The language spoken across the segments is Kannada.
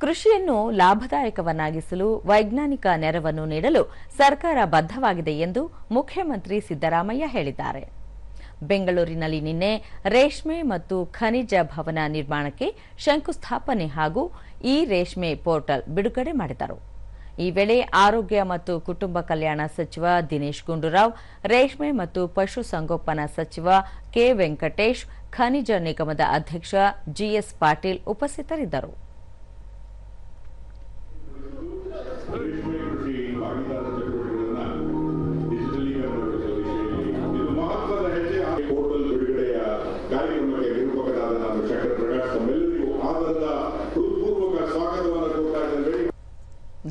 ಕೃಷಿಯನ್ನು ಲಾಭದಾಯಕವನ್ನಾಗಿಸಲು ವೈಜ್ಞಾನಿಕ ನೆರವನ್ನು ನೀಡಲು ಸರ್ಕಾರ ಬದ್ಧವಾಗಿದೆ ಎಂದು ಮುಖ್ಯಮಂತ್ರಿ ಸಿದ್ದರಾಮಯ್ಯ ಹೇಳಿದ್ದಾರೆ. ಬೆಂಗಳೂರಿನಲ್ಲಿ ನಿನ್ನೆ ರೇಷ್ಮೆ ಮತ್ತು ಖನಿಜ ಭವನ ನಿರ್ಮಾಣಕ್ಕೆ ಶಂಕುಸ್ಥಾಪನೆ ಹಾಗೂ ಈ ರೇಷ್ಮೆ ಪೋರ್ಟಲ್ ಬಿಡುಗಡೆ ಮಾಡಿದರು. ಈ ವೇಳೆ ಆರೋಗ್ಯ ಮತ್ತು ಕುಟುಂಬ ಕಲ್ಯಾಣ ಸಚಿವ ದಿನೇಶ್ ಗುಂಡೂರಾವ್, ರೇಷ್ಮೆ ಮತ್ತು ಪಶುಸಂಗೋಪನಾ ಸಚಿವ ಕೆ ವೆಂಕಟೇಶ್, ಖನಿಜ ನಿಗಮದ ಅಧ್ಯಕ್ಷ ಜಿಎಸ್ ಪಾಟೀಲ್ ಉಪಸ್ಥಿತರಿದ್ದರು.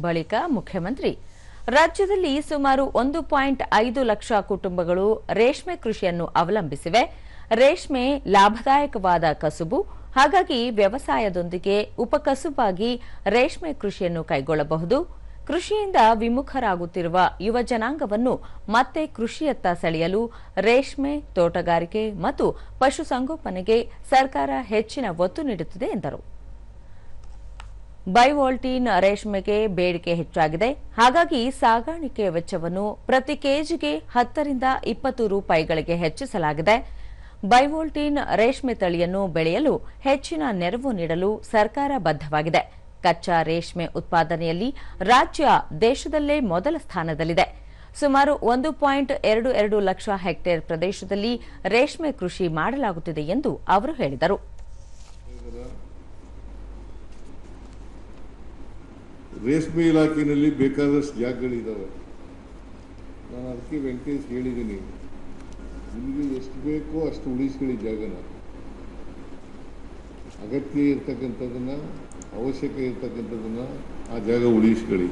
ಬಳಿಕ ಮುಖ್ಯಮಂತ್ರಿ, ರಾಜ್ಯದಲ್ಲಿ ಸುಮಾರು 1.5 ಲಕ್ಷ ಕುಟುಂಬಗಳು ರೇಷ್ಮೆ ಕೃಷಿಯನ್ನು ಅವಲಂಬಿಸಿವೆ. ರೇಷ್ಮೆ ಲಾಭದಾಯಕವಾದ ಕಸುಬು, ಹಾಗಾಗಿ ವ್ಯವಸಾಯದೊಂದಿಗೆ ಉಪಕಸುಬಾಗಿ ರೇಷ್ಮೆ ಕೃಷಿಯನ್ನು ಕೈಗೊಳ್ಳಬಹುದು. ಕೃಷಿಯಿಂದ ವಿಮುಖರಾಗುತ್ತಿರುವ ಯುವ ಜನಾಂಗವನ್ನು ಮತ್ತೆ ಕೃಷಿಯತ್ತ ಸೆಳೆಯಲು ರೇಷ್ಮೆ, ತೋಟಗಾರಿಕೆ ಮತ್ತು ಪಶುಸಂಗೋಪನೆಗೆ ಸರ್ಕಾರ ಹೆಚ್ಚಿನ ಒತ್ತು ನೀಡುತ್ತಿದೆ ಎಂದರು. ಬೈವೋಲ್ಟಿನ್ ರೇಷ್ಮೆಗೆ ಬೇಡಿಕೆ ಹೆಚ್ಚಾಗಿದೆ. ಹಾಗಾಗಿ ಸಾಗಾಣಿಕೆ ವೆಚ್ಚವನ್ನು ಪ್ರತಿ ಕೆಜಿಗೆ 10 ರಿಂದ 20 ರೂಪಾಯಿಗಳಿಗೆ ಹೆಚ್ಚಿಸಲಾಗಿದೆ. ಬೈವೋಲ್ಟಿನ್ ರೇಷ್ಮೆ ತಳಿಯನ್ನು ಬೆಳೆಯಲು ಹೆಚ್ಚಿನ ನೆರವು ನೀಡಲು ಸರ್ಕಾರ ಬದ್ಧವಾಗಿದೆ. ಕಚ್ಚಾ ರೇಷ್ಮೆ ಉತ್ಪಾದನೆಯಲ್ಲಿ ರಾಜ್ಯ ದೇಶದಲ್ಲೇ ಮೊದಲ ಸ್ಥಾನದಲ್ಲಿದೆ. ಸುಮಾರು 1.22 ಲಕ್ಷ ಹೆಕ್ಟೇರ್ ಪ್ರದೇಶದಲ್ಲಿ ರೇಷ್ಮೆ ಕೃಷಿ ಮಾಡಲಾಗುತ್ತಿದೆ ಎಂದು ಅವರು ಹೇಳಿದರು. ರೇಷ್ಮೆ ಇಲಾಖೆಯಲ್ಲಿ ಬೇಕಾದಷ್ಟು ಜಾಗಗಳಿದ್ದಾವೆ. ನಾನು ಅದಕ್ಕೆ ವೆಂಕಟೇಶ್ ಹೇಳಿದ್ದೀನಿ, ನಿಮಗೆ ಎಷ್ಟು ಬೇಕೋ ಅಷ್ಟು ಉಳಿಸ್ಕೊಳ್ಳಿ ಜಾಗನ. ಅಗತ್ಯ ಇರ್ತಕ್ಕಂಥದ್ದನ್ನ, ಅವಶ್ಯಕ ಇರ್ತಕ್ಕಂಥದ್ದನ್ನ ಆ ಜಾಗ ಉಳಿಸ್ಕೊಳ್ಳಿ.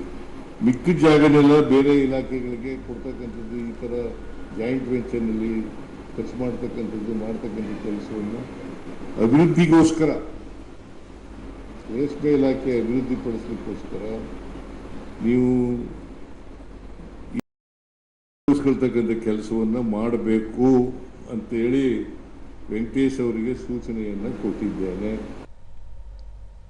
ಮಿಕ್ಕಿದ ಜಾಗನೆಲ್ಲ ಬೇರೆ ಇಲಾಖೆಗಳಿಗೆ ಕೊಡ್ತಕ್ಕಂಥದ್ದು, ಈ ಥರ ಜಾಯಿಂಟ್ ವೆಂಚರ್ನಲ್ಲಿ ಖರ್ಚು ಮಾಡ್ತಕ್ಕಂಥ ಕೆಲಸವನ್ನು ಅಭಿವೃದ್ಧಿಗೋಸ್ಕರ, ರೇಷ್ಮೆ ಇಲಾಖೆ ಅಭಿವೃದ್ಧಿಪಡಿಸಲಿಕ್ಕೋಸ್ಕರ ನೀವು ಉಳಿಸ್ಕೊಳ್ತಕ್ಕಂಥ ಕೆಲಸವನ್ನು ಮಾಡಬೇಕು ಅಂತೇಳಿ ವೆಂಕಟೇಶ್ ಅವರಿಗೆ ಸೂಚನೆಯನ್ನು ಕೊಟ್ಟಿದ್ದೇನೆ.